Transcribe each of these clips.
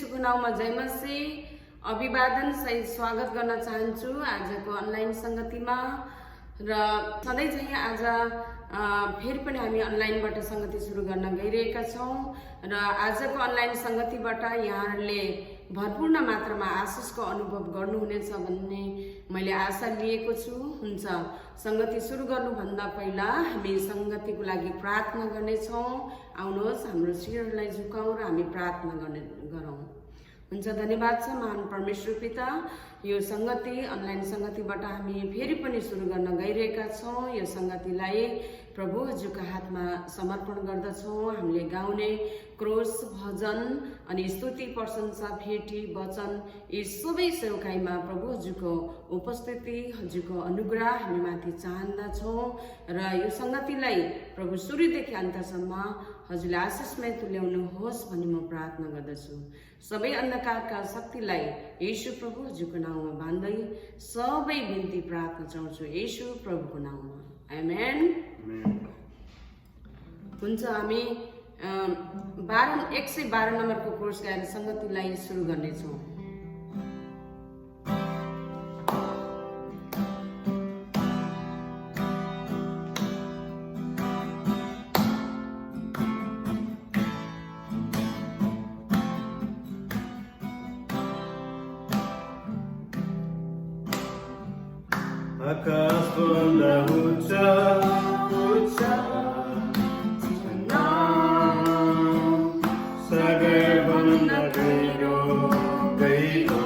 येशूको नाउँमा जय मसीह अभिवादन सहित स्वागत गर्न चाहन्छु आजको अनलाइन संगतिमा। र सधैँ चाहिँ आज फेरि पनि हामी अनलाइनबाट संगति सुरु गर्न गइरहेका छौँ र आजको अनलाइन संगतिबाट यहाँहरूले भरपूर्ण मात्रामा आशिषको अनुभव गर्नुहुनेछ भन्ने मैले आशा लिएको छु। हुन्छ, संगति सुरु गर्नुभन्दा पहिला हामी संगतिको लागि प्रार्थना गर्नेछौँ। आउनुहोस्, हाम्रो शिरहरूलाई झुकाउँ र हामी प्रार्थना गरौँ। हुन्छ, धन्यवाद छ महान परमेश्वर पिता। यो संगति अनलाइन संगतिबाट हामी फेरि पनि सुरु गर्न गइरहेका छौँ। यो संगतिलाई प्रभु हजुरका हातमा समर्पण गर्दछौँ। हामीले गाउने क्रोस भजन अनि स्तुति प्रशंसा भेटी वचन यी सबै सेवकाईमा प्रभु हजुरको उपस्थिति हजुरको अनुग्रह हामी माथि चाहन्दछौँ र यो संगतिलाई प्रभु सुरुदेखि अन्तसम्म हजुरले आशिषमय तुल्याउनुहोस् भनी म प्रार्थना गर्दछु। सबै अन्धकारका शक्तिलाई येशू प्रभु हजुरको नाउँमा बान्दै सबै बिन्ती प्रार्थना चाहन्छु येशू प्रभुको नाउँमा, आमेन। हुन्छ, हामी 112 नम्बरको कोर्स गाएर संगतिलाई सुरु गर्नेछौँ। आकाश बन्द हुन्छ सागर बन्द गहिरो गहिरो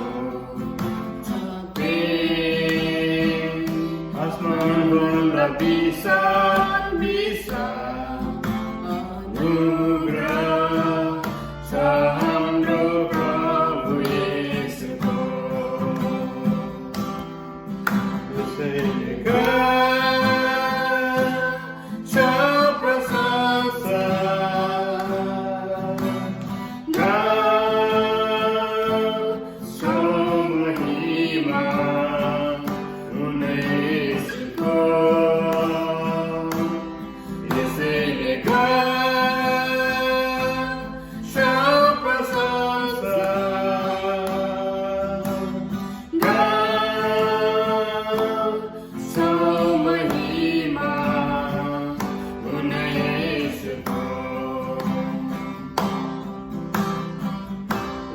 आसमान बन्द विशाल विशाल अनुग्रह छ हाम्रो प्रभु येशूको।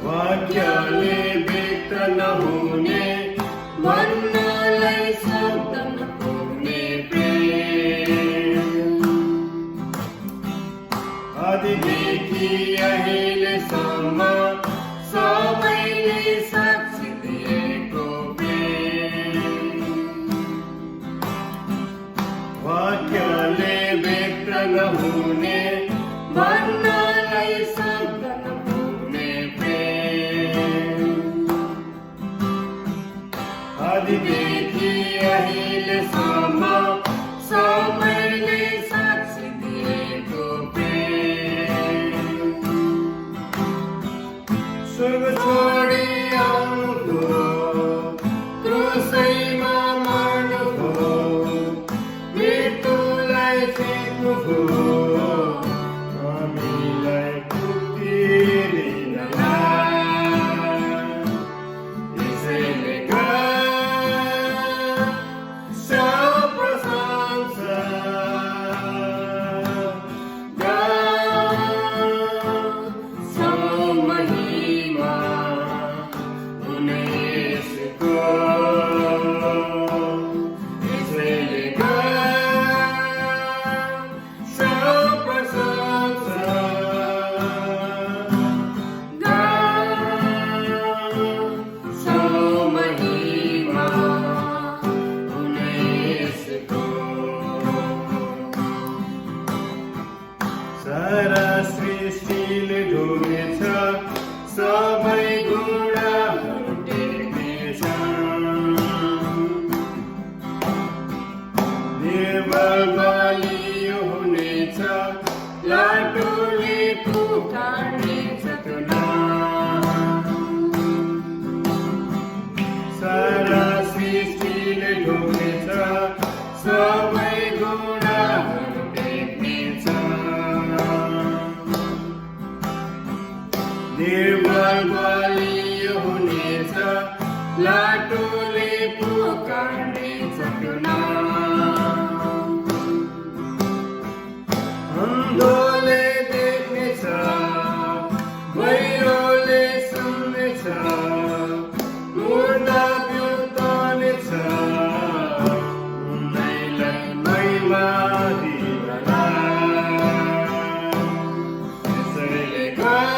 वाक्यले व्यक्त नहुने भन्नलाई शब्द नपुग्ने प्रेम आदिदेखि अहिलेसम्म सबैले साक्षी दिएको प्रेम। वाक्यले व्यक्त नहुने भन्नलाई शब्द नपुग्ने आदिदेखि अहिलेसम्म सबैले साक्षी दिएको प्रेम। स्वर्ग छोडी आउनुभयो, क्रुसैमा मर्नुभयो, मृत्युलाई जित्नुभयो, हामीलाई मुक्ति दिनलाई। यसैले सारा सृष्टिले ढोग्नेछ, सबै घोडाहरू टेक्नेछन्। निर्बल बलियो हुनेछ, लाटोले पुकार्नेछ सारा सृष्टिले ढोग्नेछ, सबै घोडाहरू टेक्नेछन्। निर्मल बलियो हुनेछ लाटोले पुकार्ने चटुना अन्धोले देख्नेछ बहिरोले सुन्नेछ मुर्दा बिउतानेछ उनैलाई महिमा दिनला त्यसैले गाउँछ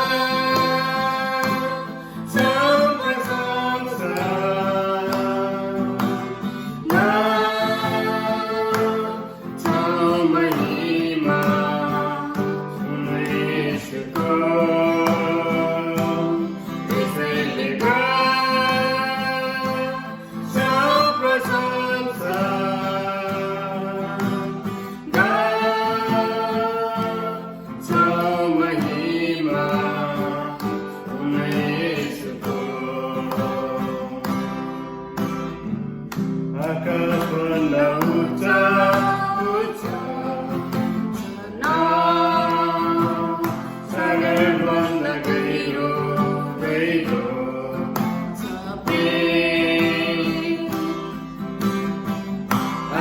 प्रशंसा गाउँछ महिमा उनैसको त्यसैले गाउँछ प्रशंसा गाउँछ महिमा उनैसको आकाशभन्दा उच्च उच्च सागरभन्दा गहिरो गहिरो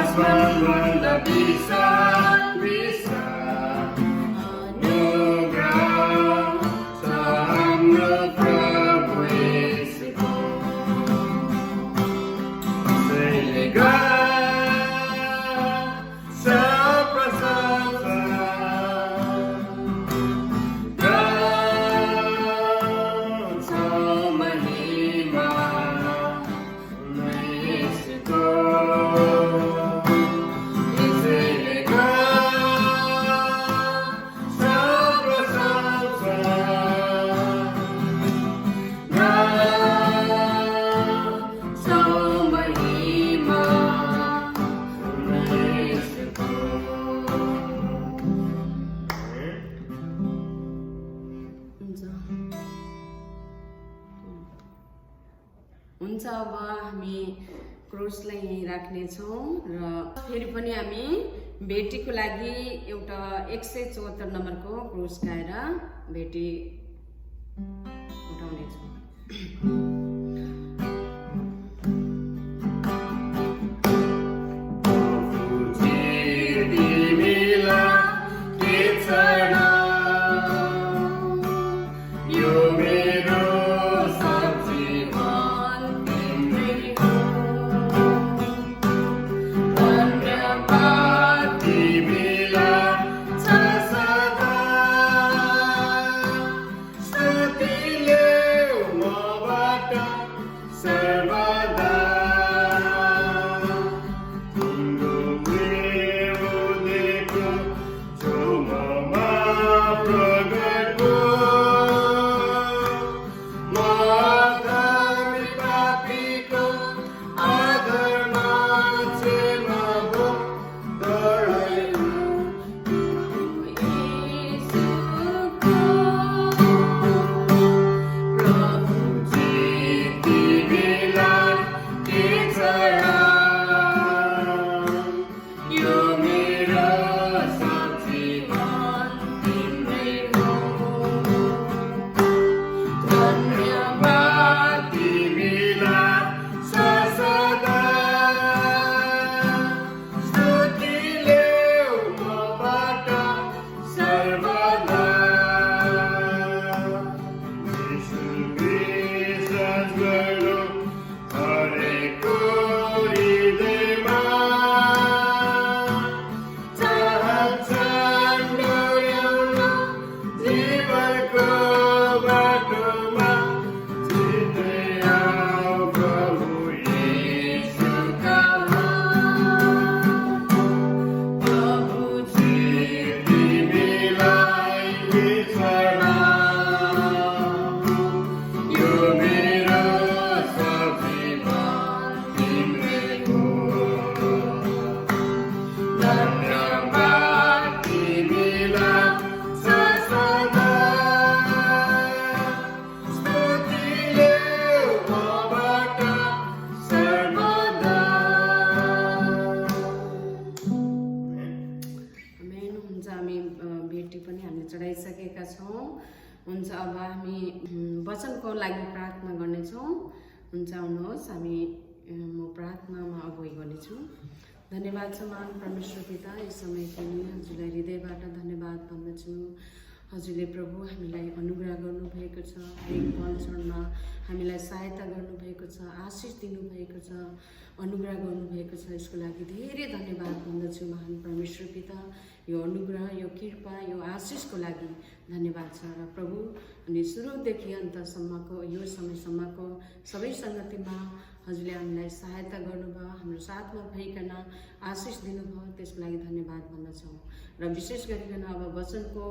आसमानभन्दा विशाल विशाल अनुग्रह छ हाम्रो प्रभु येशूको त्यसैले गाउँछ प्रशंसा गाउँछ महिमा उनैसको त्यसैले गाउँछ प्रशंसा गाउँछ महिमा उनैसको हुन्छ अब हामी क्रुसलाई यहीँ राख्नेछौँ र फेरि पनि हामी भेटीको लागि एउटा 174 नम्बरको क्रुस गाएर भेटी उठाउनेछौँ। तिमीलाई के छ यो मेरो सब जीवन तिम्रै हो धन्यवाद तिमीलाई छ सदा स्तुति ल्याऊ मबाट सर्वदा तिम्रो प्रेम देखो जो ममा प्रगट हो म धर्मी पापीको आधारमा क्षमा भो गराइनु प्रभुजी तिमीलाई के छ यो मेरो सब जीवन तिम्रै हो धन्यवाद तिमीलाई छ सदा स्तुति ल्याऊ मबाट सर्वदा यीशु विश्वास गर्नु हरेकको हृदयमा चाहन्छन् डोर्याउन जीवनको बाटोमा छिट्टै आऊ प्रभु येशूका प्रभुजी तिमीलाई के छ यो मेरो सब जीवन तिम्रै हो धन्यवाद तिमीलाई छ सदा स्तुति ल्याऊ मबाट सर्वदा आमेन। हुन्छ हामी भेटी पनि हामीले चढाइसकेका छौँ। हुन्छ, अब हामी वचनको लागि प्रार्थना गर्नेछौँ। हुन्छ, आउनुहोस् हामी म प्रार्थनामा अगुवाई गर्नेछु। धन्यवाद छ महान परमेश्वर पिता, यस समयको नि हजुरलाई हृदयबाट धन्यवाद भन्दछु। हजुरले प्रभु हामीलाई अनुग्रह गर्नुभएको छ, हरेक पल क्षणमा हामीलाई सहायता गर्नुभएको छ, आशिष दिनुभएको छ, अनुग्रह गर्नुभएको छ। यसको लागि धेरै धन्यवाद भन्दछु महान परमेश्वर पिता। यो अनुग्रह, यो कृपा, यो आशिषको लागि धन्यवाद छ। र प्रभु अनि सुरुदेखि अन्तसम्मको यो समयसम्मको सबै सङ्गतिमा हजुरले हामीलाई सहायता गर्नुभयो, हाम्रो साथमा भइकन आशिष दिनुभयो, त्यसको लागि धन्यवाद भन्दछौँ। र विशेष गरिकन अब वचनको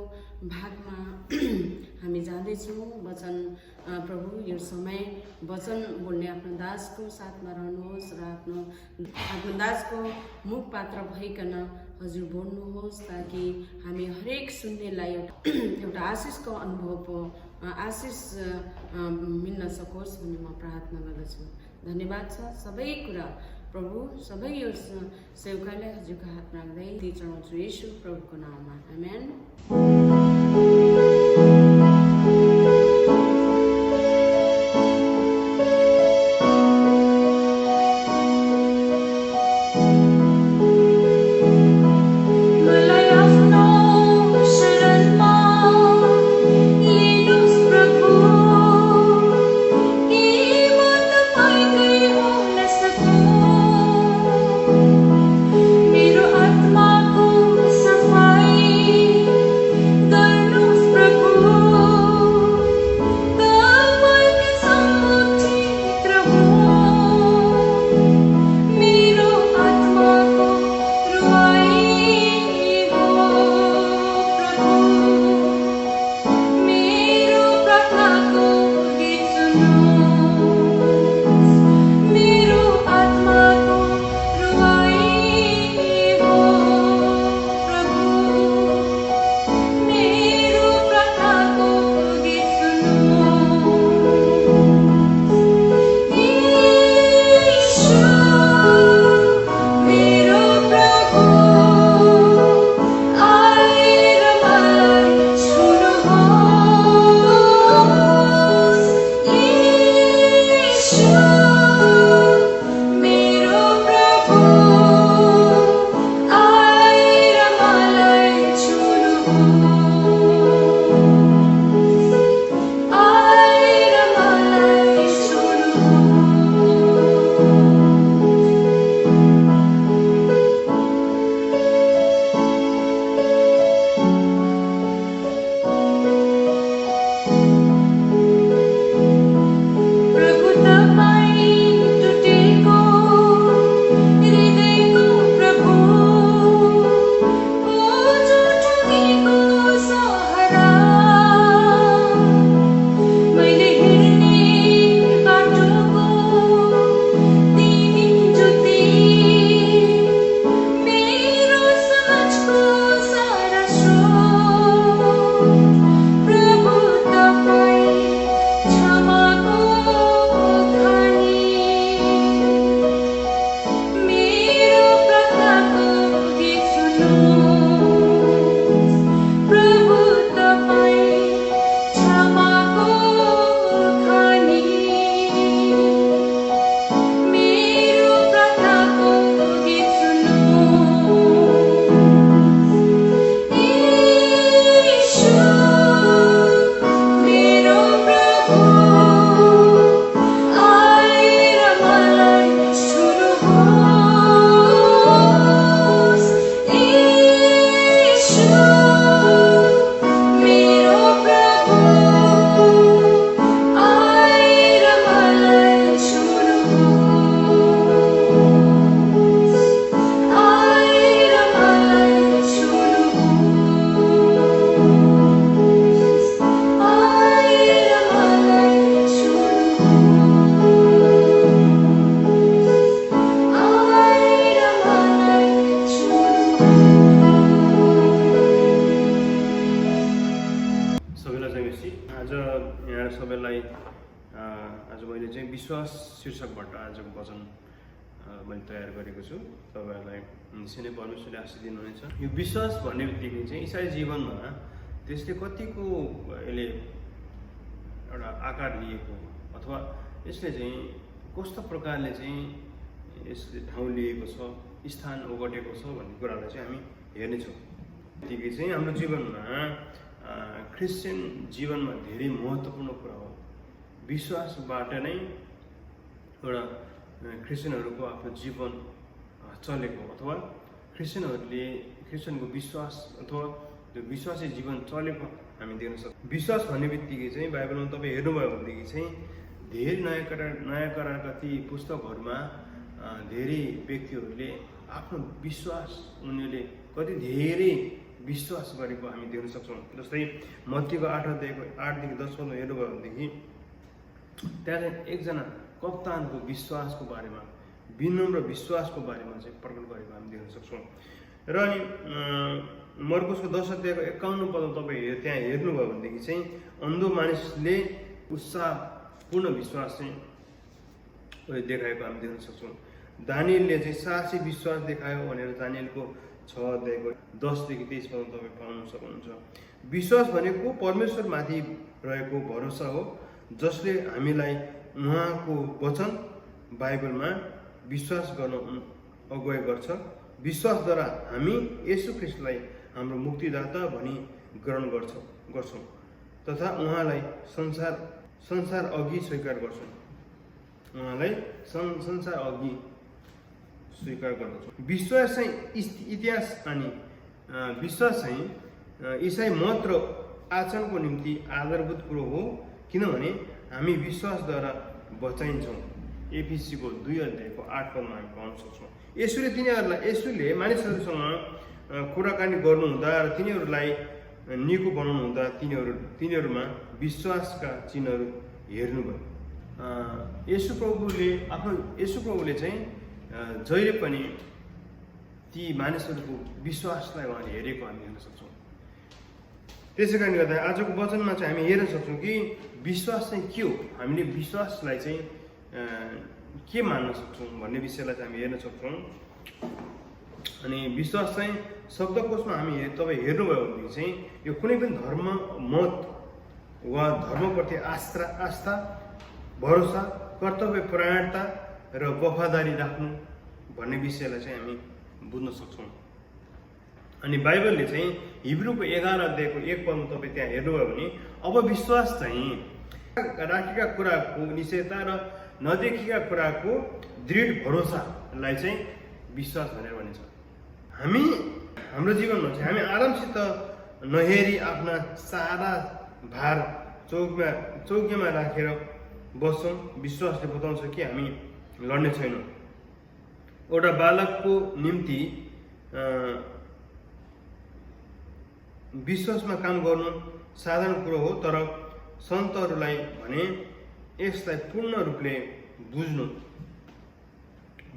भागमा हामी जाँदैछौँ। वचन प्रभु यो समय वचन बोल्ने आफ्नो दासको साथमा रहनुहोस् र आफ्नो दासको मुख पात्र भइकन हजुर बोल्नुहोस्, ताकि हामी हरेक सुन्नेलाई एउटा आशिषको अनुभवको आशिष मिल्न सकोस् भन्ने म प्रार्थना गर्दछु। धन्यवाद छ सबै कुरा प्रभु, सबै यो सेवकालाई हजुरको हातमा राख्दै चढाउँछु येशू प्रभुको नाममा, आमेन। सबैलाई आज मैले चाहिँ विश्वास शीर्षकबाट आजको वचन मैले तयार गरेको छु। तपाईँहरूलाई निश्चय नै परमेश्वरले आशीष दिनुहुनेछ। यो विश्वास भन्ने बित्तिकै चाहिँ इसाई जीवनमा त्यसले कतिको यसले एउटा आकार लिएको अथवा यसले चाहिँ कस्तो प्रकारले चाहिँ यसले ठाउँ लिएको छ, स्थान ओगटेको छ भन्ने कुरालाई चाहिँ हामी हेर्नेछौँ। त्यतिकै चाहिँ हाम्रो जीवनमा क्रिस्चियन जीवनमा धेरै महत्त्वपूर्ण कुरा हो। विश्वासबाट नै एउटा क्रिस्चियनहरूको आफ्नो जीवन चलेको अथवा क्रिस्चियनको विश्वास अथवा त्यो विश्वासी जीवन चलेको हामी देख्न सक्छौँ। विश्वास भन्ने बित्तिकै चाहिँ बाइबलमा तपाईँ हेर्नुभयो भनेदेखि चाहिँ धेरै नयाँ करारका ती पुस्तकहरूमा धेरै व्यक्तिहरूले आफ्नो विश्वास उनीहरूले कति धेरै विश्वास गरेको हामी देख्न सक्छौँ। जस्तै मत्तीको 8 देखि 10 पदमा हेर्नुभयो भनेदेखि त्यहाँ चाहिँ एकजना कप्तानको विश्वासको बारेमा, विनम्र विश्वासको बारेमा चाहिँ प्रकट गरेको हामी देख्न सक्छौँ। र अनि मर्कुसको 10 अध्यायको 51 पदमा तपाईँ त्यहाँ हेर्नुभयो भनेदेखि चाहिँ अन्धो मानिसले उत्साहपूर्ण विश्वास चाहिँ देखाएको हामी देख्न सक्छौँ। दानियलले चाहिँ साहसी विश्वास देखायो भनेर दानियलको 6 अध्यायको 10 देखि 23 पदमा तपाईँ पाउन सक्नुहुन्छ। विश्वास भनेको परमेश्वरमाथि रहेको भरोसा हो, जसले हामीलाई उहाँको वचन बाइबलमा विश्वास गर्न अगुवाई गर्छ। विश्वासद्वारा हामी येशू ख्रीष्टलाई हाम्रो मुक्तिदाता भनी ग्रहण गर्छौँ तथा उहाँलाई संसार अघि स्वीकार गर्छौँ। संसार अघि स्वीकार गर्दछौँ। विश्वास चाहिँ इतिहास अनि विश्वास चाहिँ इसाई मत र आचरणको निम्ति आधारभूत कुरो हो, किनभने हामी विश्वासद्वारा बचाइन्छौँ। एफिसीको 2 अध्यायको 8 पदमा हामी पाउन सक्छौँ। येशूले मानिसहरूसँग कुराकानी गर्नुहुँदा र तिनीहरूलाई निको बनाउनु हुँदा तिनीहरूमा विश्वासका चिन्हहरू हेर्नुभयो। येशू प्रभुले चाहिँ जहिले पनि ती मानिसहरूको विश्वासलाई उहाँले हेरेको हामी हेर्न सक्छौँ। त्यसै कारणले गर्दा आजको वचनमा चाहिँ हामी हेर्न सक्छौँ कि विश्वास चाहिँ के हो, हामीले विश्वासलाई चाहिँ के मान्न सक्छौँ भन्ने विषयलाई चाहिँ हामी हेर्न सक्छौँ। अनि विश्वास चाहिँ शब्दकोशमा तपाईँ हेर्नुभयो भनेदेखि चाहिँ यो कुनै पनि धर्म, मत वा धर्मप्रति आस्था, भरोसा, कर्तव्य परायणता र वफादारी राख्नु भन्ने विषयलाई चाहिँ हामी बुझ्न सक्छौँ। अनि बाइबलले चाहिँ हिब्रूको 11 अध्यायको 1 पदमा तपाईँ त्यहाँ हेर्नुभयो भने अब विश्वास चाहिँ राखेका कुराको निश्चयता र नदेखेका कुराको दृढ भरोसालाई चाहिँ विश्वास भनेर भनिन्छ। हाम्रो जीवनमा चाहिँ हामी आरामसित नहेरी आफ्ना सारा भार चौकीमा राखेर बस्छौँ। विश्वासले बताउँछ कि हामी लड्ने छैनौँ। एउटा बालकको निम्ति विश्वासमा काम गर्नु साधारण कुरो हो, तर सन्तहरूलाई भने यसलाई पूर्ण रूपले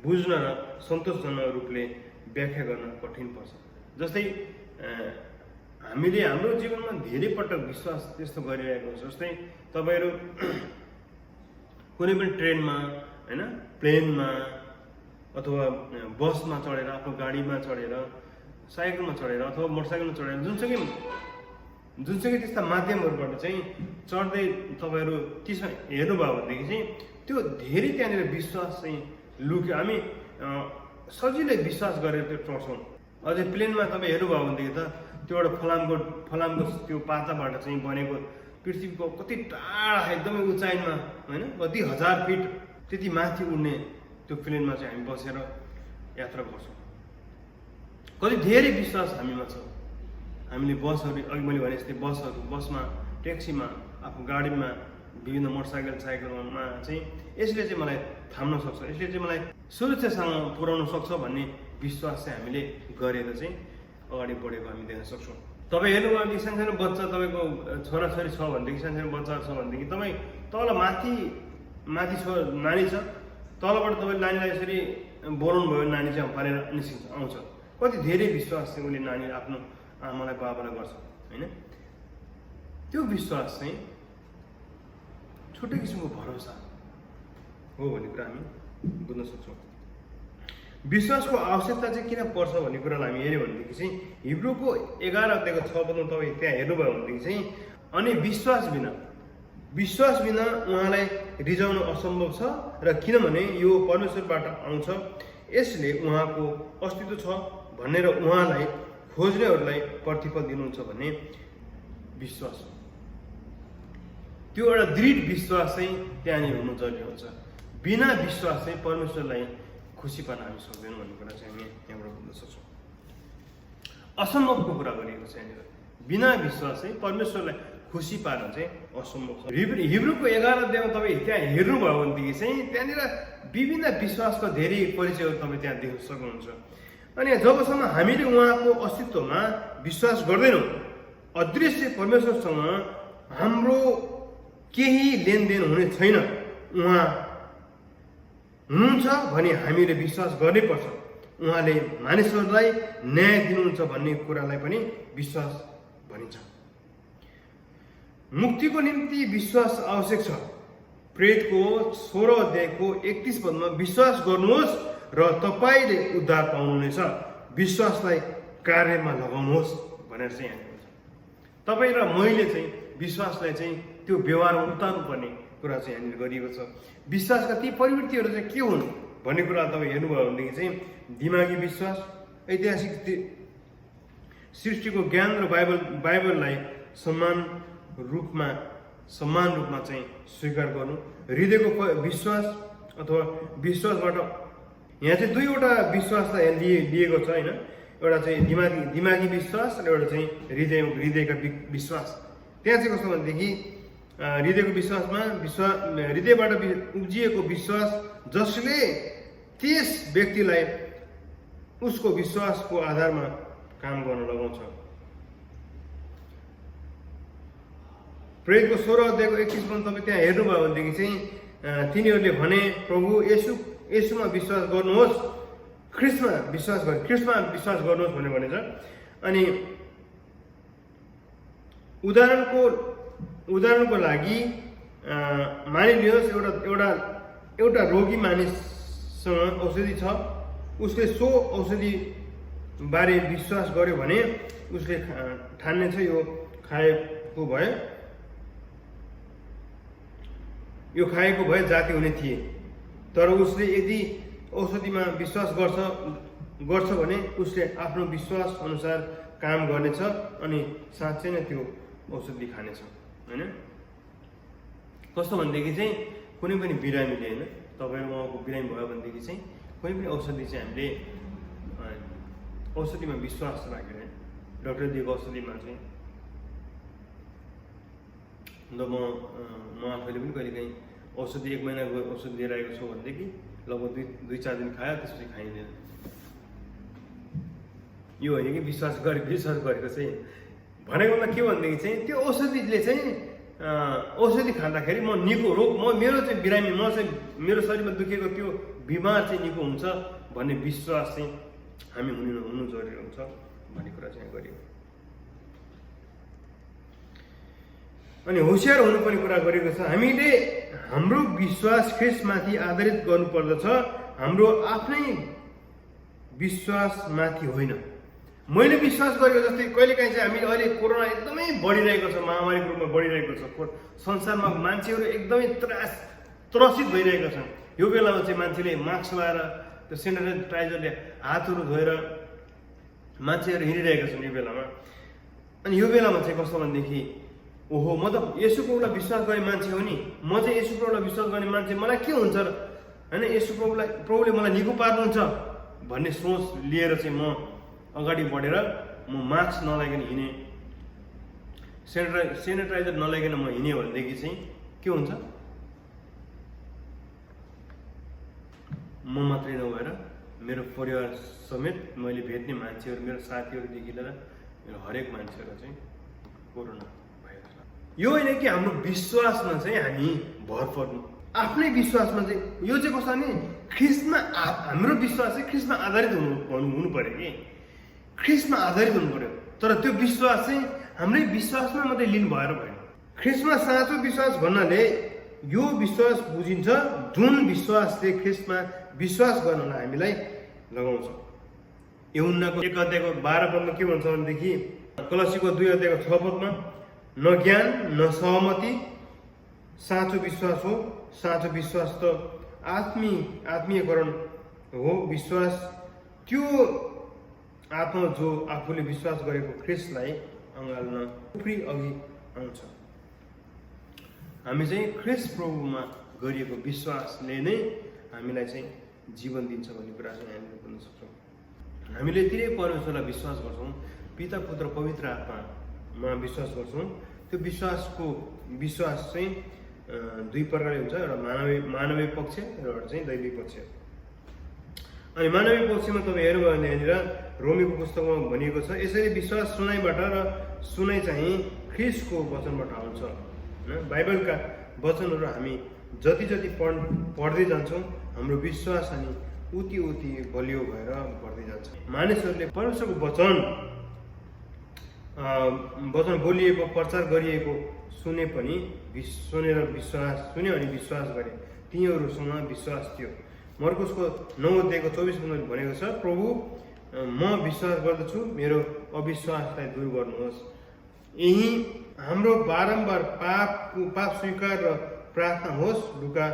बुझ्न र सन्तोषजनक रूपले व्याख्या गर्न कठिन पर्छ। जस्तै हामीले हाम्रो जीवनमा धेरै पटक विश्वास त्यस्तो गरिरहेको हुन्छ। जस्तै तपाईँहरू कुनै पनि ट्रेनमा, होइन, प्लेनमा अथवा बसमा चढेर, आफ्नो गाडीमा चढेर, साइकलमा चढेर अथवा मोटरसाइकलमा चढेर जुनसुकै त्यस्ता माध्यमहरूबाट चाहिँ चढ्दै तपाईँहरू त्यसमा हेर्नुभयो भनेदेखि चाहिँ त्यो धेरै त्यहाँनिर विश्वास चाहिँ लुक्यो। हामी सजिलै विश्वास गरेर त्यो चढ्छौँ। अझै प्लेनमा तपाईँ हेर्नुभयो भनेदेखि त त्यो एउटा फलामको त्यो पाताबाट चाहिँ बनेको पृथ्वीको कति टाढा एकदमै उचाइमा, होइन, कति 1000 फिट त्यति माथि उड्ने त्यो प्लेनमा चाहिँ हामी बसेर यात्रा गर्छौँ। कति धेरै विश्वास हामीमा छ। हामीले बसहरू, अघि मैले भने जस्तै बसमा, ट्याक्सीमा, आफ्नो गाडीमा, विभिन्न साइकलमा चाहिँ यसले चाहिँ मलाई थाम्न सक्छ, यसले चाहिँ मलाई सुरक्षासँग पुर्याउन सक्छ भन्ने विश्वास चाहिँ हामीले गरेर चाहिँ अगाडि बढेको हामी देख्न सक्छौँ। तपाईँ हेर्नुभयो भने सानसानो बच्चा, तपाईँको छोराछोरी छ भनेदेखि, सानसानो बच्चाहरू छ भनेदेखि तपाईँ तल माथि छ नानी छ, तलबाट तपाईँ नानीलाई यसरी बोलाउनु भयो, नानी चाहिँ फलेर निस्किन्छ, आउँछ। कति धेरै विश्वास चाहिँ उसले नानी आफ्नो आमालाई बाबालाई गर्छ, होइन। त्यो विश्वास चाहिँ छुट्टै किसिमको भरोसा हो भन्ने कुरा हामी बुझ्न सक्छौँ। विश्वासको आवश्यकता चाहिँ किन पर्छ भन्ने कुरालाई हामी हेऱ्यौँ भनेदेखि चाहिँ हिब्रूको 11 अध्यायको 6 पदमा तपाईँ त्यहाँ हेर्नुभयो भनेदेखि चाहिँ अनि विश्वास बिना विश्वास बिना उहाँलाई रिझाउन असम्भव छ र किनभने यो परमेश्वरबाट आउँछ, यसले उहाँको अस्तित्व छ भनेर उहाँलाई खोज्नेहरूलाई प्रतिफल दिनुहुन्छ भन्ने विश्वास हो। त्यो एउटा दृढ विश्वास चाहिँ त्यहाँनिर हुनु जरुरी हुन्छ। बिना विश्वास चाहिँ परमेश्वरलाई खुसी पार्न हामी सक्दैनौँ भन्ने कुरा चाहिँ हामी यहाँबाट बुझ्न सक्छौँ। असम्भवको कुरा गरिएको छ यहाँनिर। बिना विश्वास चाहिँ परमेश्वरलाई खुसी पार्न चाहिँ असम्भव छ। हिब्रूको 11 अध्यायमा तपाईँ त्यहाँ हेर्नुभयो भनेदेखि चाहिँ त्यहाँनिर विभिन्न विश्वासको धेरै परिचयहरू तपाईँ त्यहाँ देख्न सक्नुहुन्छ। अनि जबसम्म हामीले उहाँको अस्तित्वमा विश्वास गर्दैनौँ, अदृश्य परमेश्वरसँग हाम्रो केही लेनदेन हुने छैन, उहाँ हुनुहुन्छ भने हामीले विश्वास गर्नै पर्छ। उहाँले मानिसहरूलाई न्याय दिनुहुन्छ भन्ने कुरालाई पनि विश्वास भनिन्छ। मुक्तिको निम्ति विश्वास आवश्यक छ। प्रेरितको 16 अध्यायको 31 पदमा विश्वास गर्नुहोस् र तपाईँले उद्धार पाउनुहुनेछ, विश्वासलाई कार्यमा लगाउनुहोस् भनेर चाहिँ यहाँ हुन्छ। तपाईँ र मैले चाहिँ विश्वासलाई चाहिँ त्यो व्यवहारमा उतार्नुपर्ने कुरा चाहिँ यहाँनिर गरिएको छ। विश्वासका ती प्रवृत्तिहरू चाहिँ के हुन् भन्ने कुरा तपाईँ हेर्नुभयो भनेदेखि चाहिँ दिमागी विश्वास, ऐतिहासिक सृष्टिको ज्ञान र बाइबललाई समान रूपमा चाहिँ स्वीकार गर्नु, हृदयको विश्वास अथवा विश्वासबाट यहाँ चाहिँ दुईवटा विश्वासलाई लिएको छ होइन। एउटा चाहिँ दिमागी विश्वास र एउटा चाहिँ हृदयका विश्वास। त्यहाँ चाहिँ कस्तो भनेदेखि हृदयको विश्वासमा हृदयबाट उब्जिएको विश्वास जसले त्यस व्यक्तिलाई उसको विश्वासको आधारमा काम गर्न लगाउँछ। प्रेरितको 16 अध्यायको 21 पद तपाईँ त्यहाँ हेर्नुभयो भनेदेखि चाहिँ तिनीहरूले भने प्रभु येशूमा विश्वास गर्नुहोस्, ख्रिस्टमा विश्वास गर्नुहोस् भनेर छ। अनि उदाहरणको लागि मानिलियोस् एउटा रोगी मानिससँग औषधि छ, उसले सो औषधि बारे विश्वास गर्यो भने उसले ठान्नेछ यो खाएको भए जाति हुने थिए। तर उसले यदि औषधिमा विश्वास गर्छ भने उसले आफ्नो विश्वास अनुसार काम गर्नेछ अनि साँच्चै नै त्यो औषधि खानेछ होइन। कस्तो भनेदेखि चाहिँ कुनै पनि बिरामीले होइन, तपाईँहरू उहाँको बिरामी भयो भनेदेखि चाहिँ कुनै पनि औषधि चाहिँ हामीले औषधिमा विश्वास राखेर डक्टरले दिएको औषधिमा चाहिँ म आफैले पनि कहिलेकाहीँ औषधि 1 महिनाको औषधि लिएर आएको छु भनेदेखि लगभग 2-4 दिन खायो, त्यसपछि खाइँदैन। यो होइन कि विश्वास गरेको चाहिँ भनेको मतलब के भनेदेखि चाहिँ त्यो औषधिले चाहिँ औषधि खाँदाखेरि म मेरो चाहिँ बिरामी मेरो शरीरमा दुखेको त्यो बिमार चाहिँ निको हुन्छ भन्ने विश्वास चाहिँ हामी हुनु जरुरी हुन्छ भन्ने कुरा चाहिँ गरियो। अनि होसियार हुनुपर्ने कुरा गरेको छ। हामीले हाम्रो विश्वास ख्रिस्टमाथि आधारित गर्नुपर्दछ, हाम्रो आफ्नै विश्वासमाथि होइन। मैले विश्वास गरेको जस्तै कहिलेकाहीँ चाहिँ हामी अहिले कोरोना एकदमै बढिरहेको छ, महामारीको रूपमा बढिरहेको छ, संसारमा मान्छेहरू एकदमै त्रसित भइरहेका छन्। यो बेलामा चाहिँ मान्छेले मास्क लगाएर त्यो सेनिटाइजरले हातहरू धोएर मान्छेहरू हिँडिरहेका छन् यो बेलामा। अनि यो बेलामा चाहिँ कस्तो भनेदेखि ओहो म त येशू प्रभुलाई विश्वास गर्ने मान्छे हो नि, म चाहिँ येशू प्रभुलाई विश्वास गर्ने मान्छे, मलाई के हुन्छ र होइन, येशू प्रभुले मलाई निको पार्नुहुन्छ भन्ने सोच लिएर चाहिँ म अगाडि बढेर म मास्क नलाइकन हिँडेँ, सेनिटाइजर नलाइकन म हिँडेँ भनेदेखि चाहिँ के हुन्छ, म मात्रै नभएर मेरो परिवार समेत मैले भेट्ने मान्छेहरू, मेरो साथीहरूदेखि लिएर मेरो हरेक मान्छेहरू चाहिँ कोरोना भाइरस। यो होइन कि हाम्रो विश्वासमा चाहिँ हामी भर पर्नु, आफ्नै विश्वासमा चाहिँ यो चाहिँ कस्तो भने ख्रिस्टमा हाम्रो विश्वास चाहिँ ख्रिस्टमा आधारित हुनु पर्यो कि ख्रिस्टमा आधारित हुनु पर्यो। तर त्यो विश्वास चाहिँ हाम्रै विश्वासमा मात्रै लिनु भएर भएन। ख्रिस्टमा साँचो विश्वास भन्नाले यो विश्वास बुझिन्छ जुन विश्वासले ख्रिस्टमा विश्वास गर्नलाई हामीलाई लगाउँछ। यूहन्नाको 1 अध्यायको 12 पदमा के भन्छ भनेदेखि कलसीको 2 अध्यायको 6 पदमा न ज्ञान न सहमति साँचो विश्वास हो। साँचो विश्वास त आत्मीयकरण हो। विश्वास त्यो आत्मा जो आफूले विश्वास गरेको ख्रिस्टलाई अँगाल्न उफ्री अघि आउँछ। हामी चाहिँ ख्रिस्ट प्रभुमा गरिएको विश्वासले नै हामीलाई चाहिँ जीवन दिन्छ भन्ने कुरा चाहिँ हामीले बुझ्न सक्छौँ। हामीले यति नै परमेश्वरलाई विश्वास गर्छौँ, पिता पुत्र पवित्र आत्मामा विश्वास गर्छौँ। त्यो विश्वास चाहिँ दुई प्रकारले हुन्छ, एउटा मानवीय पक्ष र एउटा चाहिँ दैविक पक्ष। अनि मानवीय पक्षमा तपाईँ हेर्नुभयो भने यहाँनिर रोमीको पुस्तकमा भनिएको छ, यसरी विश्वास सुनाइबाट र सुनाइ चाहिँ ख्रिस्टको वचनबाट आउँछ। होइन, बाइबलका वचनहरू हामी जति जति पढ्दै जान्छौँ हाम्रो विश्वास अनि उति बलियो भएर बढ्दै जान्छ। मानिसहरूले परमेश्वरको वचन बोलिएको प्रचार गरिएको सुने पनि सुने अनि विश्वास गरे, तिनीहरूसँग विश्वास थियो। मर्कुसको 9:24 भनेको छ, प्रभु म विश्वास गर्दछु, मेरो अविश्वासलाई दूर गर्नुहोस्। यही हाम्रो बारम्बार पाप स्वीकार र प्रार्थना होस्। लुका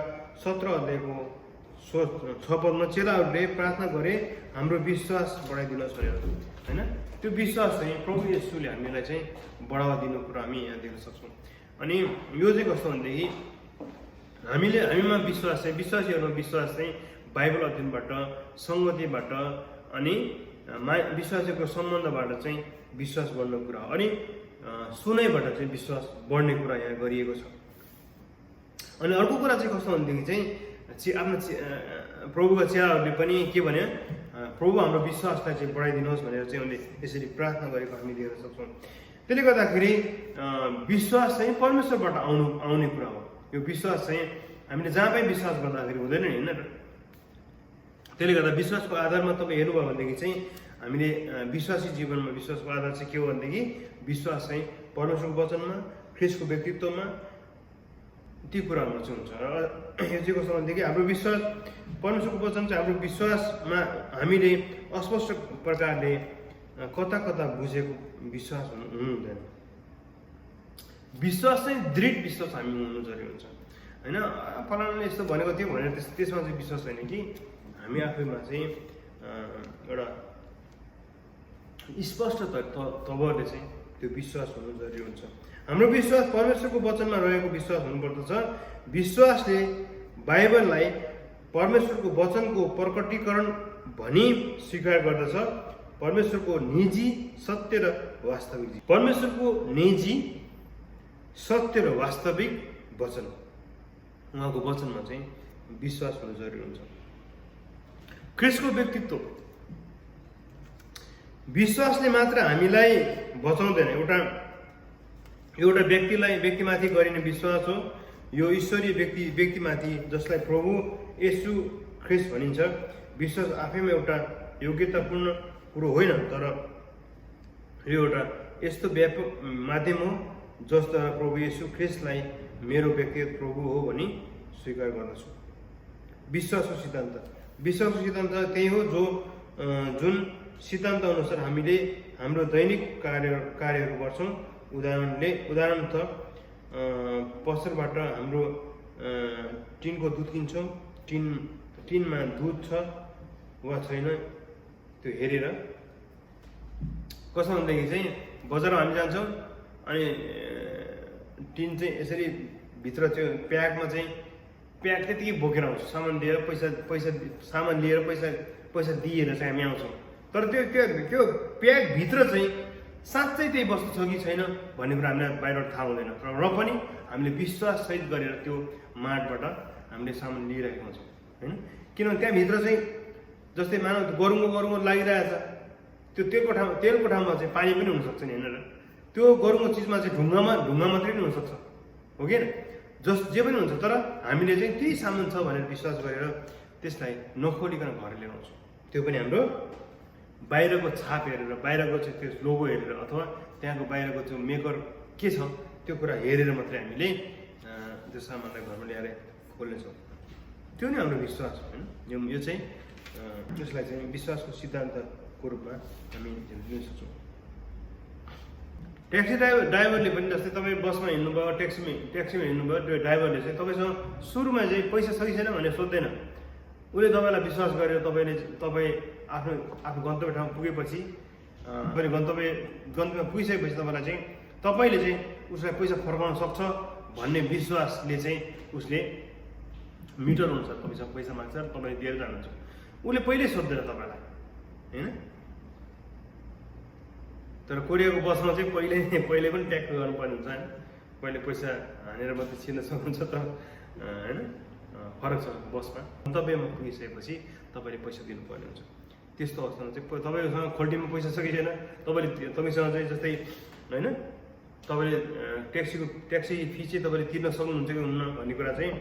17:6 चेलाहरूले प्रार्थना गरे हाम्रो विश्वास बढाइदिनुहोस् भनेर। होइन, त्यो विश्वास चाहिँ प्रभु येशूले हामीलाई चाहिँ बढावा दिनु कुरा हामी यहाँ देख्न सक्छौँ। अनि यो चाहिँ कस्तो भनेदेखि हामीमा विश्वासीहरूमा विश्वास चाहिँ बाइबल अध्ययनबाट, सङ्गतिबाट अनि विश्वासीको सम्बन्धबाट चाहिँ विश्वास बढ्ने कुरा हो। अनि सुनाइबाट चाहिँ विश्वास बढ्ने कुरा यहाँ गरिएको छ। अनि अर्को कुरा चाहिँ कस्तो भनेदेखि चाहिँ आफ्नो प्रभुका चेलाहरूले पनि के भने, प्रभु हाम्रो विश्वासलाई चाहिँ बढाइदिनुहोस् भनेर चाहिँ उनले यसरी प्रार्थना गरेको हामी देख्न सक्छौँ। त्यसले गर्दाखेरि विश्वास चाहिँ परमेश्वरबाट आउने कुरा हो। यो विश्वास चाहिँ हामीले जहाँ पनि विश्वास गर्दाखेरि हुँदैन नि, होइन र? त्यसले गर्दा विश्वासको आधारमा तपाईँ हेर्नुभयो भनेदेखि चाहिँ हामीले विश्वासी जीवनमा विश्वासको आधार चाहिँ के हो भनेदेखि विश्वास चाहिँ परमेश्वरको वचनमा, ख्रिस्टको व्यक्तित्वमा, ती कुराहरू चाहिँ हुन्छ। र यो चाहिँ कस्तो भनेदेखि हाम्रो विश्वास परमेश्वरको वचन चाहिँ हाम्रो विश्वासमा हामीले अस्पष्ट प्रकारले कता बुझेको विश्वास हुनु हुँदैन। विश्वास चाहिँ दृढ विश्वास हामी हुनु जरुरी हुन्छ। होइन, फलानाले यस्तो भनेको थियो भनेर त्यसमा चाहिँ विश्वास छैन कि हामी आफैमा चाहिँ एउटा स्पष्ट तवरले चाहिँ त्यो विश्वास हुनु जरुरी हुन्छ। हाम्रो विश्वास परमेश्वरको वचनमा रहेको विश्वास हुनुपर्दछ। विश्वासले बाइबललाई परमेश्वरको वचनको प्रकटीकरण भनी स्वीकार गर्दछ। परमेश्वरको निजी, सत्य र वास्तविक, परमेश्वरको निजी, सत्य र वास्तविक वचन, उहाँको वचनमा चाहिँ विश्वास हुनु जरुरी हुन्छ। ख्रिस्टको व्यक्तित्व, विश्वासले मात्र हामीलाई बचाउँदैन। एउटा व्यक्तिमाथि गरिने विश्वास हो। यो ईश्वरीय व्यक्तिमाथि जसलाई प्रभु येशू ख्रिस्ट भनिन्छ। विश्वास आफैमा एउटा योग्यतापूर्ण कुरो होइन, तर यो एउटा यस्तो व्यापक माध्यम हो जसद्वारा प्रभु येशू ख्रिस्टलाई मेरो व्यक्तिगत प्रभु हो भनी स्वीकार गर्दछु। विश्वासको सिद्धान्त त्यही हो जुन सिद्धान्त अनुसार हामीले हाम्रो दैनिक कार्यहरू गर्छौँ। उदाहरणत पसलबाट हाम्रो टिनको दुध किन्छौँ, टिनमा दुध छ वा छैन त्यो हेरेर। कसो भनेदेखि चाहिँ बजारमा हामी जान्छौँ अनि टिन चाहिँ यसरी भित्र त्यो प्याकमा चाहिँ प्याक त्यतिकै बोकेर आउँछ, सामान दिएर पैसा दिएर चाहिँ हामी आउँछौँ। तर त्यो प्याकभित्र चाहिँ साँच्चै त्यही वस्तु छ कि छैन भन्ने कुरा हामीलाई बाहिरबाट थाहा हुँदैन। र पनि हामीले विश्वाससहित गरेर त्यो मार्टबाट हामीले सामान लिइरहेको हुन्छौँ। होइन, किनभने त्यहाँभित्र चाहिँ जस्तै मानव गरुङ्गो लागिरहेछ, त्यो तेलको ठाउँमा चाहिँ पानी पनि हुनसक्छ नि, होइन र? त्यो गरुङ्गो चिजमा चाहिँ ढुङ्गा मात्रै पनि हुनसक्छ, हो कि जे पनि हुन्छ। तर हामीले चाहिँ त्यही सामान छ भनेर विश्वास गरेर त्यसलाई नखोलिकन घर लिएर आउँछौँ। त्यो पनि हाम्रो बाहिरको छाप हेरेर, बाहिरको चाहिँ त्यो लोगो हेरेर, अथवा त्यहाँको बाहिरको त्यो मेकर के छ त्यो कुरा हेरेर मात्रै हामीले त्यो सामानलाई घरमा ल्याएर खोल्नेछौँ। त्यो नै हाम्रो विश्वास हो। होइन, यो चाहिँ यसलाई चाहिँ विश्वासको सिद्धान्तको रूपमा हामी लिन सक्छौँ। ट्याक्सी ड्राइभरले पनि जस्तै तपाईँ बसमा हिँड्नुभयो ट्याक्सीमा हिँड्नुभयो त्यो ड्राइभरले चाहिँ तपाईँसँग सुरुमा चाहिँ पैसा सही छैन भनेर सोध्दैन। उसले तपाईँलाई विश्वास गरेर तपाईँ आफ्नो गन्तव्य ठाउँ पुगेपछि तपाईँ गन्तव्यमा पुगिसकेपछि तपाईँले चाहिँ उसलाई पैसा फर्काउन सक्छ भन्ने विश्वासले चाहिँ उसले मिटर अनुसार तपाईँसँग पैसा माग्छ र तपाईँले दिएर जानुहुन्छ। उसले पहिल्यै सोध्दैन तपाईँलाई होइन। तर कोरियाको बसमा चाहिँ पहिले पनि ट्याक्स गर्नुपर्ने हुन्छ होइन। पहिले पैसा हानेर मात्रै छिर्न सक्नुहुन्छ त होइन। फरक छ बसमा। गन्तव्यमा पुगिसकेपछि तपाईँले पैसा दिनुपर्ने हुन्छ। त्यस्तो अवस्थामा चाहिँ तपाईँसँग खोल्टीमा पैसा छ कि छैन, तपाईँसँग चाहिँ जस्तै होइन तपाईँले ट्याक्सी फी चाहिँ तपाईँले तिर्न सक्नुहुन्छ कि हुन्न भन्ने कुरा चाहिँ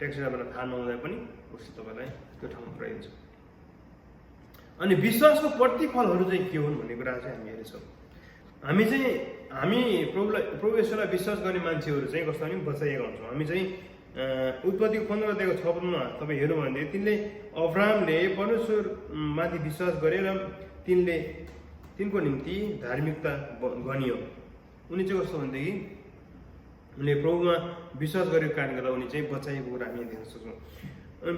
ट्याक्सी ड्राइभरलाई थाहा नहुँदा पनि उसले तपाईँलाई त्यो ठाउँमा पुऱ्याइदिन्छ। अनि विश्वासको प्रतिफलहरू चाहिँ के हुन् भन्ने कुरा चाहिँ हामी हेर्छौँ। हामी प्रभुलाई विश्वास गर्ने मान्छेहरू चाहिँ कस्तो भने बचाइएका हुन्छौँ। हामी चाहिँ उत्पत्तिको 15 अध्यायको 6 पदमा तपाईँ हेर्नु भने तिनले अब्राहमले परमेश्वरमाथि विश्वास गरेर तिनको निम्ति धार्मिकता गनियो। उनी चाहिँ कस्तो भनेदेखि उनले प्रभुमा विश्वास गरेको कारणले गर्दा उनी चाहिँ बचाइएको कुरा हामी देख्न सक्छौँ।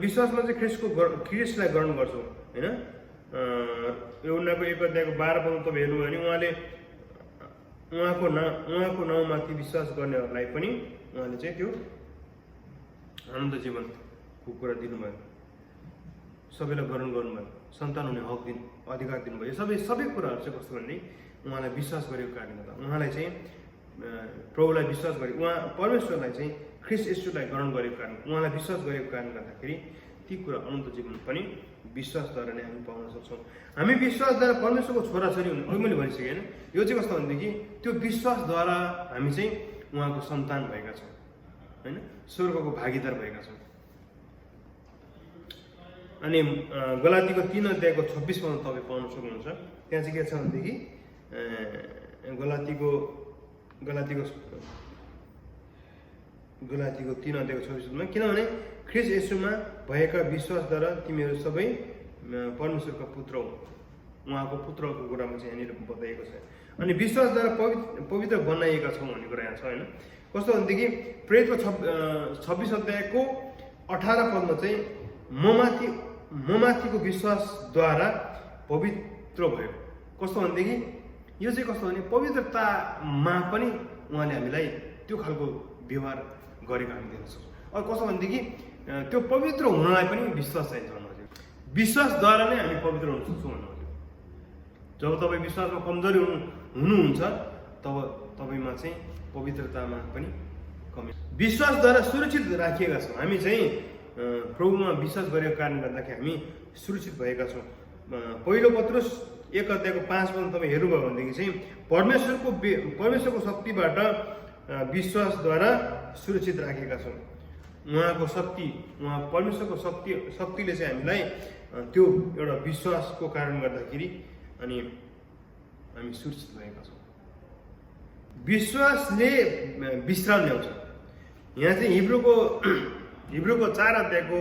विश्वासमा चाहिँ ख्रिस्टलाई ग्रहण गर्छौँ होइन। उनीहरूको 1 अध्यायको 12 पदमा तपाईँ हेर्नु भने उहाँको नाउँमाथि विश्वास गर्नेहरूलाई पनि उहाँले चाहिँ त्यो अनन्त जीवनको कुरा दिनुभयो, सबैलाई ग्रहण गर्नुभयो, सन्तान हुने हक अधिकार दिनुभयो। सबै कुराहरू चाहिँ कस्तो भने उहाँलाई विश्वास गरेको कारणले गर्दा उहाँलाई चाहिँ प्रभुलाई विश्वास गरे, उहाँ परमेश्वरलाई चाहिँ ख्रिस्ट येशूलाई ग्रहण गरेको कारण उहाँलाई विश्वास गरेको कारणले गर्दाखेरि ती कुरा अनन्त जीवन पनि विश्वासद्वारा नै हामी पाउन सक्छौँ। हामी विश्वासद्वारा परमेश्वरको छोराछोरी हुने अघि मैले भनिसकेँ होइन। यो चाहिँ कस्तो भनेदेखि त्यो विश्वासद्वारा हामी चाहिँ उहाँको सन्तान भएका छौँ होइन, स्वर्गको भागीदार भएका छौँ। अनि गलातीको 3 अध्यायको 26 पदमा तपाईँ पाउन सक्नुहुन्छ। त्यहाँ चाहिँ के छ भनेदेखि गलातीको 3 अध्यायको 26 पदमा किनभने ख्रिस्ट येशूमा भएका विश्वासद्वारा तिमीहरू सबै परमेश्वरका पुत्र हो। उहाँको पुत्रको कुरामा चाहिँ यहाँनिर बताइएको छ। अनि विश्वासद्वारा पवित्र बनाइएका छौँ भन्ने कुरा यहाँ छ होइन। कस्तो भनेदेखि प्रेरितको 26 अध्यायको 18 पदमा चाहिँ ममाथिको विश्वासद्वारा पवित्र भयो। कस्तो भनेदेखि यो चाहिँ कस्तो भने पवित्रतामा पनि उहाँले हामीलाई त्यो खालको व्यवहार गरेको हामी देख्न सक्छौँ। अब कस्तो भनेदेखि त्यो पवित्र हुनलाई पनि विश्वास चाहिन्छ भन्नु। विश्वासद्वारा नै हामी पवित्र हुन सक्छौँ भन्नु। जब तपाईँ विश्वासमा कमजोरी हुनुहुन्छ तब तपाईँमा चाहिँ पवित्रतामा पनि कमी। विश्वासद्वारा सुरक्षित राखिएका छौँ। हामी चाहिँ प्रभुमा विश्वास गरेको कारणले गर्दाखेरि हामी सुरक्षित भएका छौँ। पहिलो पत्रुस 1 अध्यायको 5 पदमा तपाईँ हेर्नुभयो भनेदेखि चाहिँ परमेश्वरको शक्तिबाट विश्वासद्वारा सुरक्षित राखेका छौँ। उहाँको शक्ति, परमेश्वरको शक्तिले चाहिँ हामीलाई त्यो एउटा विश्वासको कारण गर्दाखेरि अनि हामी सुरक्षित भएका छौँ। विश्वासले विश्राम ल्याउँछ। यहाँ चाहिँ हिब्रूको 4 अध्यायको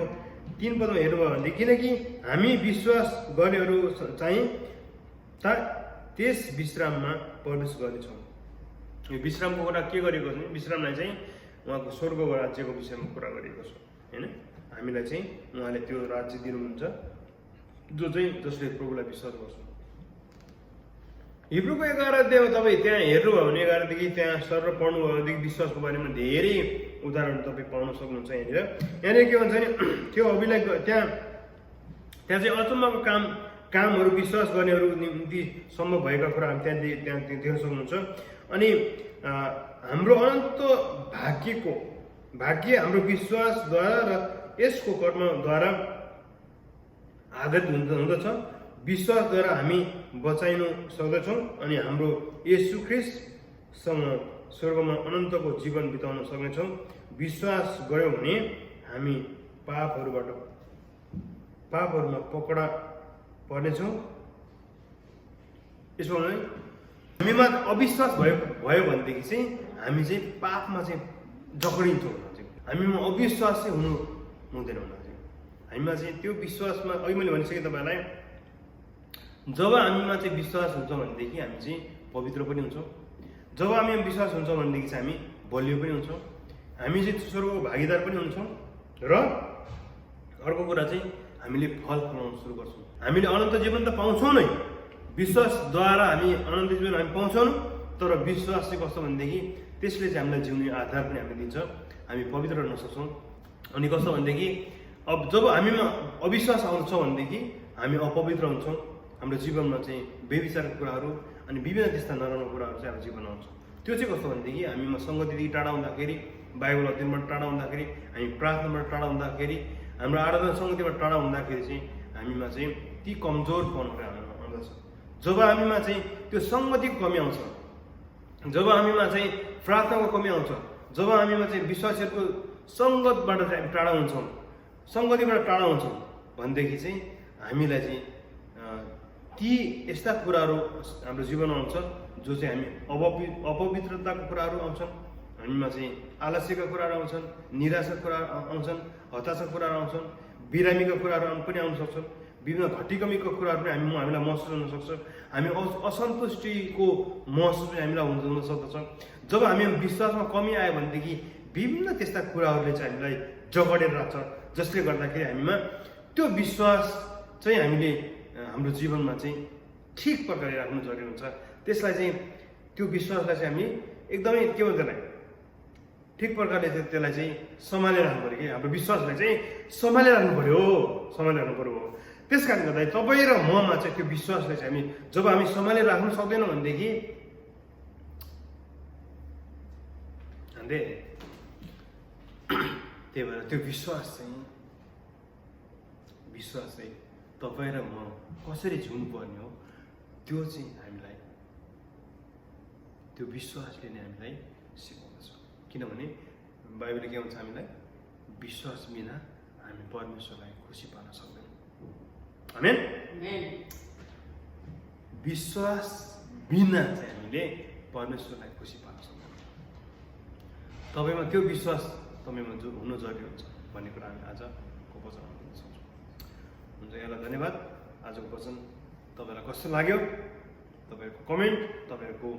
3 पदमा हेर्नुभयो भने किनकि हामी विश्वास गर्नेहरू चाहिँ त्यस विश्राममा प्रवेश गर्नेछौँ। यो विश्रामको कुरा के गरेको छ भने विश्रामलाई चाहिँ उहाँको स्वर्गको राज्यको विषयमा कुरा गरेको छ होइन। हामीलाई चाहिँ उहाँले त्यो राज्य दिनुहुन्छ जसले प्रभुलाई विश्वास गर्छ। हिब्रूको 11 अध्यायमा तपाईँ त्यहाँ हेर्नुभयो भने 11 देखि त्यहाँ सर पढ्नुभयो भनेदेखि विश्वासको बारेमा धेरै उदाहरण तपाईँ पाउन सक्नुहुन्छ। यहाँनिर के भन्छ भने त्यो अभिलाई त्यहाँ चाहिँ अचम्मको कामहरू विश्वास गर्नेहरू निम्ति सम्भव भएका कुरा हामी त्यहाँ देख्न सक्नुहुन्छ। अनि हाम्रो अनन्त भाग्य हाम्रो विश्वासद्वारा र यसको कर्मद्वारा आधारित हुँदछ। विश्वासद्वारा हामी बचाइनु सक्दछौँ अनि हाम्रो येशू ख्रिस्टसँग स्वर्गमा अनन्तको जीवन बिताउन सक्नेछौँ। विश्वास गर्यौँ भने हामी पापहरूमा पकडा पर्नेछौँ। यसो भने हामीमा अविश्वास भयो भनेदेखि चाहिँ हामी चाहिँ पापमा चाहिँ जक्डिन्छौँ। हामीमा अविश्वास चाहिँ हुनु हुँदैन। हामीमा चाहिँ त्यो विश्वासमा अघि मैले भनिसकेँ तपाईँलाई, जब हामीमा चाहिँ विश्वास हुन्छ भनेदेखि हामी चाहिँ पवित्र पनि हुन्छौँ। जब हामी विश्वास हुन्छ भनेदेखि चाहिँ हामी बलियो पनि हुन्छौँ, हामी चाहिँ स्वर्गको भागीदार पनि हुन्छौँ र अर्को कुरा चाहिँ हामीले फल फलाउन सुरु गर्छौँ। हामीले अनन्त जीवन त पाउँछौँ नै, विश्वासद्वारा हामी अनन्त जीवन हामी पाउँछौँ, तर विश्वास चाहिँ कस्तो भनेदेखि त्यसले चाहिँ हामीलाई जिउने आधार पनि हामीले दिन्छ, हामी पवित्र रहन सक्छौँ। अनि कस्तो भनेदेखि अब जब हामीमा अविश्वास आउँछ भनेदेखि हामी अपवित्र हुन्छौँ, हाम्रो जीवनमा चाहिँ बेविचारको कुराहरू अनि विभिन्न त्यस्ता नराम्रो कुराहरू चाहिँ हाम्रो जीवनमा आउँछ। त्यो चाहिँ कस्तो भनेदेखि हामीमा सङ्गतिदेखि टाढा हुँदाखेरि, बाइबल अध्ययनबाट टाढा हुँदाखेरि, हामी प्रार्थनाबाट टाढा हुँदाखेरि, हाम्रो आराधना सङ्गतिबाट टाढा हुँदाखेरि चाहिँ हामीमा चाहिँ ती कमजोरपन आउँदछ। जब हामीमा चाहिँ त्यो सङ्गतिको कमी आउँछ, जब हामीमा चाहिँ प्रार्थनाको कमी आउँछ, जब हामीमा चाहिँ विश्वासहरूको सङ्गतबाट चाहिँ हामी टाढा हुन्छौँ, सङ्गतिबाट टाढा हुन्छौँ भनेदेखि चाहिँ हामीलाई चाहिँ ती यस्ता कुराहरू हाम्रो जीवनमा आउँछ जो चाहिँ हामी अपवित्रताको कुराहरू आउँछन्, हामीमा चाहिँ आलस्यका कुराहरू आउँछन्, निराशाका कुराहरू आउँछन्, हताशाका कुराहरू आउँछन्, बिरामीका कुराहरू पनि आउन सक्छन्, विभिन्न घटीकमीको कुराहरू पनि हामीलाई महसुस हुन सक्छ, हामी असन्तुष्टिको महसुस पनि हामीलाई हुन सक्दछ। जब हामी विश्वासमा कमी आयो भनेदेखि विभिन्न त्यस्ता कुराहरूले चाहिँ हामीलाई जगडेर राख्छ, जसले गर्दाखेरि हामीमा त्यो विश्वास चाहिँ हामीले हाम्रो जीवनमा चाहिँ ठिक प्रकारले राख्नु जरुरी हुन्छ। त्यसलाई चाहिँ त्यो विश्वासलाई चाहिँ हामी एकदमै के भन्छ त्यसलाई ठिक प्रकारले चाहिँ त्यसलाई चाहिँ सम्हालेर राख्नु पऱ्यो कि हाम्रो विश्वासलाई चाहिँ सम्हालेर राख्नु पऱ्यो, सम्हालेर राख्नु पऱ्यो। त्यस कारणले गर्दा तपाईँ र ममा चाहिँ त्यो विश्वासलाई चाहिँ हामी जब हामी सम्हालेर राख्नु सक्दैनौँ भनेदेखि हामीले त्यही भएर त्यो विश्वास चाहिँ तपाईँ र म कसरी जिउनु पर्ने हो, त्यो चाहिँ हामीलाई त्यो विश्वासले नै हामीलाई सिकाउँदछ। किनभने बाइबलले के भन्छ हामीलाई, विश्वास बिना हामी परमेश्वरलाई खुसी पार्न सक्दैनौँ। आमेन। विश्वास बिना चाहिँ हामीले परमेश्वरलाई खुसी पार्न सक्दैनौँ। तपाईँमा त्यो विश्वास तपाईँमा जो हुनु जरुरी हुन्छ भन्ने कुरा हामी आजको वचनमा बुझ्न सक्छौँ। हुन्छ, यहाँलाई धन्यवाद। आजको वचन तपाईँलाई कस्तो लाग्यो, तपाईँहरूको कमेन्ट, तपाईँहरूको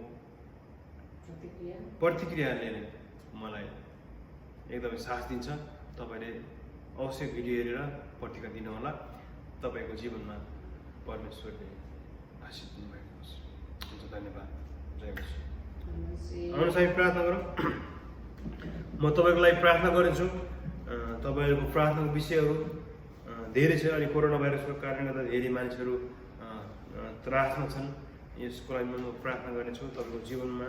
प्रतिक्रियाले मलाई एकदमै साथ दिन्छ। तपाईँले अवश्य भिडियो हेरेर प्रतिक्रिया दिनुहोला। तपाईँको जीवनमा परमेश्वरले आशीष दिनुभएको होस्। हुन्छ, धन्यवाद। जय मसीह। आउनुहोस् हामी प्रार्थना गरौँ। म तपाईँको लागि प्रार्थना गर्छु। तपाईँहरूको प्रार्थनाको विषयहरू धेरै छ। अनि कोरोना भाइरसको कारणले गर्दा धेरै मानिसहरू त्रासमा छन्। यसको लागि म प्रार्थना गर्नेछु। तपाईँको जीवनमा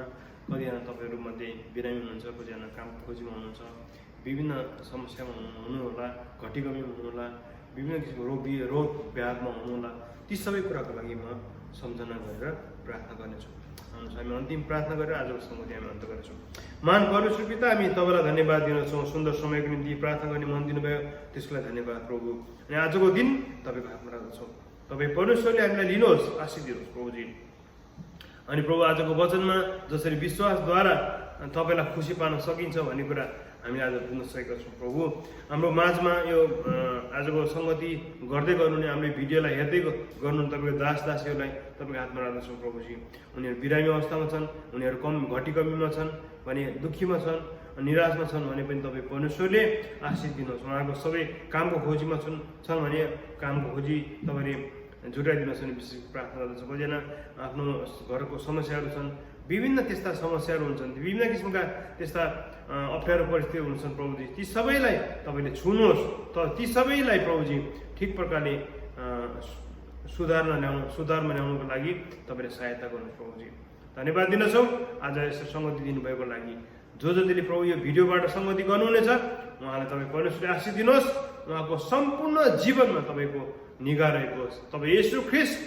कतिजना तपाईँहरूमध्ये बिरामी हुनुहुन्छ, कतिजना काम खोजीमा हुनुहुन्छ, विभिन्न समस्यामा हुनुहोला, घटीकमी हुनुहोला, विभिन्न किसिमको रोग व्याधमा हुनुहोला। ती सबै कुराको लागि म सम्झना गरेर प्रार्थना गर्नेछु। हामी अन्तिम प्रार्थना गरेर आजको सङ्गति हामी अन्त गर्नेछौँ। महान परमेश्वर पिता, हामी तपाईँलाई धन्यवाद दिन्छौँ। सुन्दर समयको निम्ति प्रार्थना गर्ने मन दिनुभयो, त्यसको लागि धन्यवाद प्रभु। अनि आजको दिन तपाईँको हातमा राख्दछौँ। तपाईँ परमेश्वरले हामीलाई लिनुहोस्, आशीष दिनुहोस् प्रभुजी। अनि प्रभु, आजको वचनमा जसरी विश्वासद्वारा तपाईँलाई खुसी पार्न सकिन्छ भन्ने कुरा हामीले आज बुझ्न सकेका छौँ प्रभु। हाम्रो माझमा यो आजको सङ्गति गर्दै गर्नु नि हामीले भिडियोलाई हेर्दै गर्नु तपाईँको दासदासीहरूलाई तपाईँको हातमा राख्दछौँ प्रभुजी। उनीहरू बिरामी अवस्थामा छन्, उनीहरू घटी कमीमा छन् भने, दुःखीमा छन्, निराशमा छन् भने पनि तपाईँ परमेश्वरले आशीष दिनुहोस्। उहाँहरूको सबै कामको खोजीमा छन् भने कामको खोजी तपाईँले जुटाइदिनुहोस् भने विशेष प्रार्थना गर्दछु। कतिजना आफ्नो घरको समस्याहरू छन्, विभिन्न त्यस्ता समस्याहरू हुन्छन्, विभिन्न किसिमका त्यस्ता अप्ठ्यारो परिस्थितिहरू हुन्छन् प्रभुजी। ती सबैलाई तपाईँले छुनुहोस्, तर ती सबैलाई प्रभुजी ठिक प्रकारले सुधारमा ल्याउनुको लागि तपाईँले सहायता गर्नुहोस् प्रभुजी। धन्यवाद दिनेछौँ आज यसो सङ्गति दिनुभएको लागि। जो जतिले प्रभु यो भिडियोबाट सङ्गति गर्नुहुनेछ उहाँलाई तपाईँ परमेश्वरले आशीष दिनुहोस्। उहाँको सम्पूर्ण जीवनमा तपाईँको निगाह रहेको होस्। तपाईँ येशू ख्रीष्ट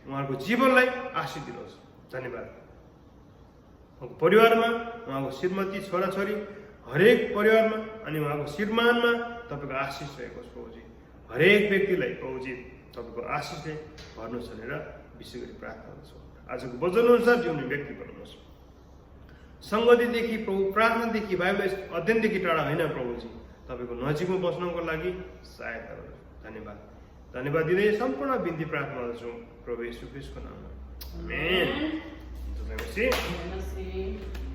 उहाँको जीवनलाई आशीष दिनुहोस्। धन्यवाद। उहाँको परिवारमा, उहाँको श्रीमती, छोराछोरी, हरेक परिवारमा अनि उहाँको श्रीमानमा तपाईँको आशिष रहेको होस् प्रभुजी। हरेक व्यक्तिलाई प्रभुजी तपाईँको आशिषले भर्नुहोस् भनेर विशेष गरी प्रार्थना गर्छौँ। आजको वचन अनुसार जिउने व्यक्ति बनाउनुहोस्। सङ्गतिदेखि प्रभु, प्रार्थनादेखि, बाइबल अध्ययनदेखि टाढा होइन प्रभुजी, तपाईँको नजिकमा बस्नको लागि सहायता गर्नुहोस्। धन्यवाद। धन्यवाद दिँदै सम्पूर्ण बिन्ती प्रार्थना गर्छौँ प्रभु येशू ख्रीष्टको नाममा। आमेन। भनेपछि नमस्ते।